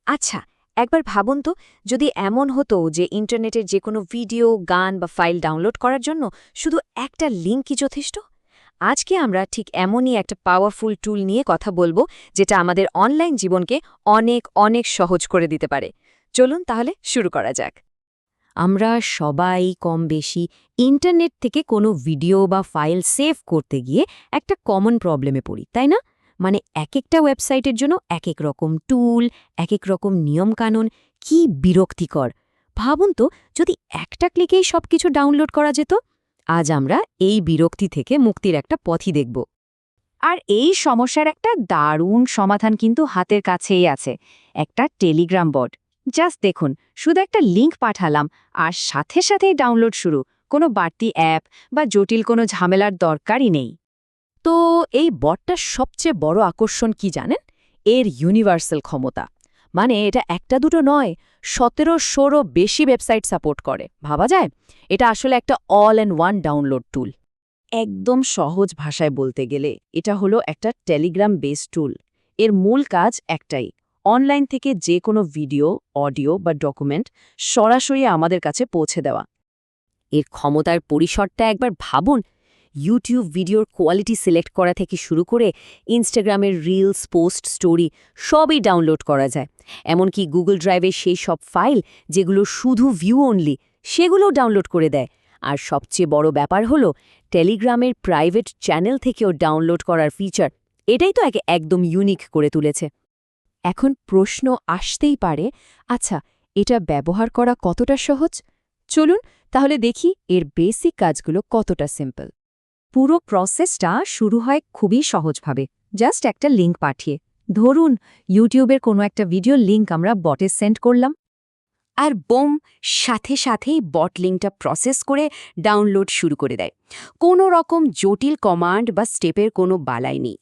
আচ্ছা, একবার ভাবুন তো, যদি এমন হতো যে ইন্টারনেটের যে কোনো ভিডিও, গান বা ফাইল ডাউনলোড করার জন্য শুধু একটা লিঙ্কই যথেষ্ট। আজকে আমরা ঠিক এমনই একটা পাওয়ারফুল টুল নিয়ে কথা বলবো, যেটা আমাদের অনলাইন জীবনকে অনেক অনেক সহজ করে দিতে পারে। চলুন তাহলে শুরু করা যাক। আমরা সবাই কম বেশি ইন্টারনেট থেকে কোনো ভিডিও বা ফাইল সেভ করতে গিয়ে একটা কমন প্রবলেমে পড়ি, তাই না? মানে একটা ওয়েবসাইটের জন্য এক রকম টুল, এক রকম নিয়মকানুন, কি বিরক্তিকর। ভাবুন তো, যদি একটা ক্লিকেই সবকিছু ডাউনলোড করা যেত। আজ আমরা এই বিরক্তি থেকে মুক্তির একটা পথই দেখব। আর এই সমস্যার একটা দারুণ সমাধান কিন্তু হাতের কাছেই আছে, একটা টেলিগ্রাম বট। জাস্ট দেখুন, শুধু একটা লিংক পাঠালাম আর সাথে সাথেই ডাউনলোড শুরু। কোনো বাড়তি অ্যাপ বা জটিল কোনো ঝামেলার দরকারই নেই। তো এই বটটার সবচেয়ে বড় আকর্ষণ কি জানেন? এর ইউনিভার্সাল ক্ষমতা। মানে এটা একটা দুটো নয়, 1700-ও বেশি ওয়েবসাইট সাপোর্ট করে। ভাবা যায়? এটা আসলে একটা অল অ্যান্ড ওয়ান ডাউনলোড টুল। একদম সহজ ভাষায় বলতে গেলে এটা হলো একটা টেলিগ্রাম বেস টুল। এর মূল কাজ একটাই, অনলাইন থেকে যে কোনো ভিডিও, অডিও বা ডকুমেন্ট সরাসরি আমাদের কাছে পৌঁছে দেওয়া। এর ক্ষমতার পরিসরটা একবার ভাবুন। ইউটিউব ভিডিওর কোয়ালিটি সিলেক্ট করা থেকে শুরু করে ইনস্টাগ্রামের রিলস, পোস্ট, স্টোরি সবই ডাউনলোড করা যায়। এমনকি গুগল ড্রাইভের সেই সব ফাইল যেগুলো শুধু ভিউ অনলি, সেগুলোও ডাউনলোড করে দেয়। আর সবচেয়ে বড় ব্যাপার হলো টেলিগ্রামের প্রাইভেট চ্যানেল থেকেও ডাউনলোড করার ফিচার। এটাই তো একদম ইউনিক করে তুলেছে। এখন প্রশ্ন আসতেই পারে, আচ্ছা, এটা ব্যবহার করা কতটা সহজ? চলুন তাহলে দেখি এর বেসিক কাজগুলো কতটা সিম্পল। পুরো প্রসেসটা শুরু হয় খুবই সহজভাবে, জাস্ট একটা লিঙ্ক পাঠিয়ে। ধরুন ইউটিউবের কোনো একটা ভিডিও লিঙ্ক আমরা বটে সেন্ড করলাম, আর বোম, সাথে সাথেই বট লিঙ্কটা প্রসেস করে ডাউনলোড শুরু করে দেয়। কোনো রকম জটিল কমান্ড বা স্টেপের কোনো বালাই নেই।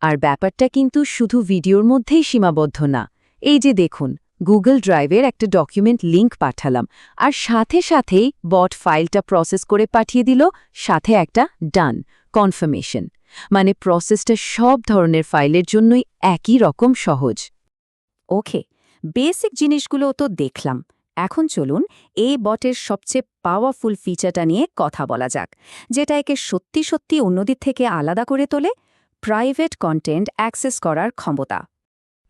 আর ব্যাপারটা কিন্তু শুধু ভিডিওর মধ্যেই সীমাবদ্ধ না। এই যে দেখুন, গুগল ড্রাইভের একটা ডকুমেন্ট লিংক পাঠালাম, আর সাথে সাথেই বট ফাইলটা প্রসেস করে পাঠিয়ে দিল, সাথে একটা ডান কনফার্মেশন। মানে প্রসেসটা সব ধরনের ফাইলের জন্যই একই রকম সহজ। ওকে, বেসিক জিনিসগুলো তো দেখলাম। এখন চলুন এই বটের সবচেয়ে পাওয়ারফুল ফিচারটা নিয়ে কথা বলা যাক, যেটা একে সত্যি সত্যি অন্যদের থেকে আলাদা করে তোলে: প্রাইভেট কন্টেন্ট অ্যাক্সেস করার ক্ষমতা।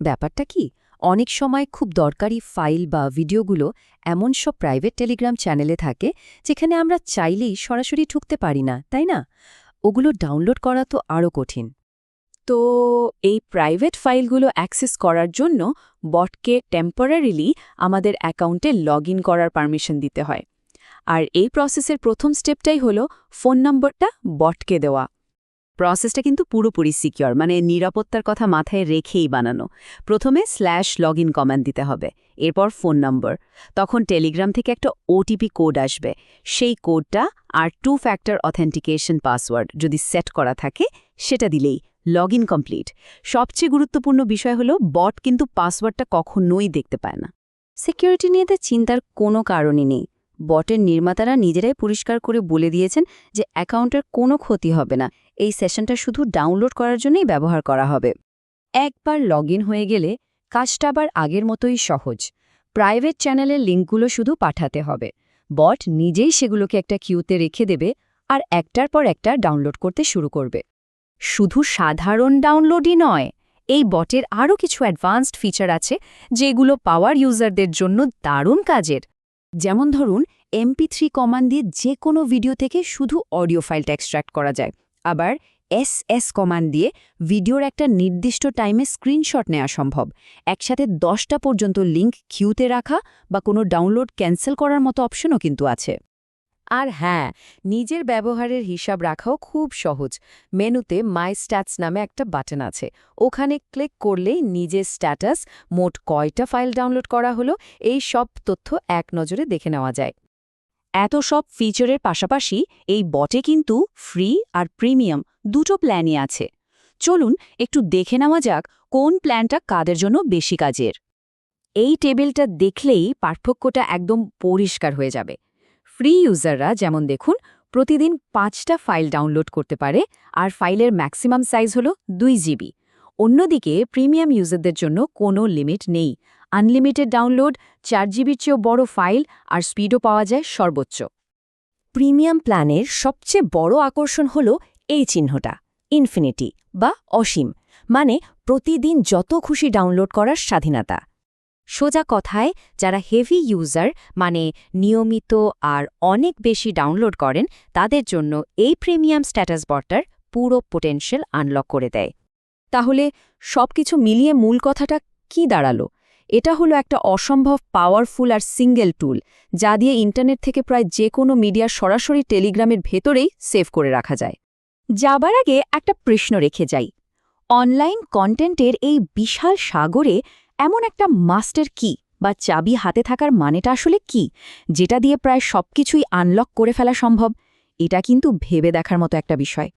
ব্যাপারটা কি, অনেক সময় খুব দরকারি ফাইল বা ভিডিওগুলো এমন সব প্রাইভেট টেলিগ্রাম চ্যানেলে থাকে যেখানে আমরা চাইলেই সরাসরি ঢুকতে পারি না, তাই না? ওগুলো ডাউনলোড করা তো আরও কঠিন। তো এই প্রাইভেট ফাইলগুলো অ্যাক্সেস করার জন্য বটকে টেম্পোরারিলি আমাদের অ্যাকাউন্টে লগইন করার পারমিশন দিতে হয়। আর এই প্রসেসের প্রথম স্টেপটাই হলো ফোন নম্বরটা বটকে দেওয়া। প্রসেসটা কিন্তু পুরোপুরি সিকিউর, মানে নিরাপত্তার কথা মাথায় রেখেই বানানো। প্রথমে /লগইন কমান্ড দিতে হবে, এরপর ফোন নম্বর। তখন টেলিগ্রাম থেকে একটা ওটিপি কোড আসবে। সেই কোডটা আর 2 ফ্যাক্টর অথেন্টিকেশন পাসওয়ার্ড যদি সেট করা থাকে, সেটা দিলেই লগইন কমপ্লিট। সবচেয়ে গুরুত্বপূর্ণ বিষয় হলো বট কিন্তু পাসওয়ার্ডটা কখনোই দেখতে পায় না। সিকিউরিটি নিয়ে চিন্তার কোনো কারণই নেই। বটের নির্মাতারা নিজেরাই পরিষ্কার করে বলে দিয়েছেন যে অ্যাকাউন্টের কোনো ক্ষতি হবে না, এই সেশনটা শুধু ডাউনলোড করার জন্যই ব্যবহার করা হবে। একবার লগইন হয়ে গেলে কাজটা আবার আগের মতোই সহজ। প্রাইভেট চ্যানেলের লিঙ্কগুলো শুধু পাঠাতে হবে, বট নিজেই সেগুলোকে একটা কিউতে রেখে দেবে আর একটার পর একটা ডাউনলোড করতে শুরু করবে। শুধু সাধারণ ডাউনলোডই নয়, এই বটের আরও কিছু অ্যাডভান্সড ফিচার আছে যেগুলো পাওয়ার ইউজারদের জন্য দারুণ কাজের। যেমন ধরুন, MP3 কমান্ড দিয়ে যে কোনো ভিডিও থেকে শুধু অডিও ফাইলটা এক্সট্র্যাক্ট করা যায়। আবার SS কমান্ড দিয়ে ভিডিওর একটা নির্দিষ্ট টাইমে স্ক্রিনশট নেওয়া সম্ভব। একসাথে 10টা পর্যন্ত লিঙ্ক কিউতে রাখা বা কোনো ডাউনলোড ক্যান্সেল করার মতো অপশনও কিন্তু আছে। আর হ্যাঁ, নিজের ব্যবহারের হিসাব রাখাও খুব সহজ। মেনুতে মাই স্ট্যাটস নামে একটা বাটন আছে, ওখানে ক্লিক করলেই নিজের স্ট্যাটাস, মোট কয়টা ফাইল ডাউনলোড করা হলো, এই সব তথ্য এক নজরে দেখে নেওয়া যায়। এত সব ফিচারের পাশাপাশি এই বটে কিন্তু ফ্রি আর প্রিমিয়াম দুটো প্ল্যানই আছে। চলুন একটু দেখে নেওয়া যাক কোন প্ল্যানটা কাদের জন্য বেশি কাজের। এই টেবিলটা দেখলেই পার্থক্যটা একদম পরিষ্কার হয়ে যাবে। ফ্রি ইউজাররা যেমন দেখুন, প্রতিদিন 5টা ফাইল ডাউনলোড করতে পারে, আর ফাইলের ম্যাক্সিমাম সাইজ হল 2 GB। অন্যদিকে প্রিমিয়াম ইউজারদের জন্য কোনো লিমিট নেই, আনলিমিটেড ডাউনলোড, 4 জিবির চেয়েও বড় ফাইল আর স্পিডও পাওয়া যায় সর্বোচ্চ। প্রিমিয়াম প্ল্যানের সবচেয়ে বড় আকর্ষণ হল এই চিহ্নটা, ইনফিনিটি বা অসীম, মানে প্রতিদিন যত খুশি ডাউনলোড করার স্বাধীনতা। সোজা কথায়, যারা হেভি ইউজার মানে নিয়মিত আর অনেক বেশি ডাউনলোড করেন, তাদের জন্য এই প্রিমিয়াম স্ট্যাটাস বারটার পুরো পোটেনশিয়াল আনলক করে দেয়। তাহলে সবকিছু মিলিয়ে মূল কথাটা কি দাঁড়ালো? এটা হলো একটা অসম্ভব পাওয়ারফুল আর সিঙ্গেল টুল, যা দিয়ে ইন্টারনেট থেকে প্রায় যে কোনো মিডিয়া সরাসরি টেলিগ্রামের ভেতরেই সেভ করে রাখা যায়। যাবার আগে একটা প্রশ্ন রেখে যাই, অনলাইন কন্টেন্টের এই বিশাল সাগরে এমন একটা মাস্টার কি বা চাবি হাতে থাকার মানেটা আসলে কি, যেটা দিয়ে প্রায় সবকিছুই আনলক করে ফেলা সম্ভব? এটা কিন্তু ভেবে দেখার মতো একটা বিষয়।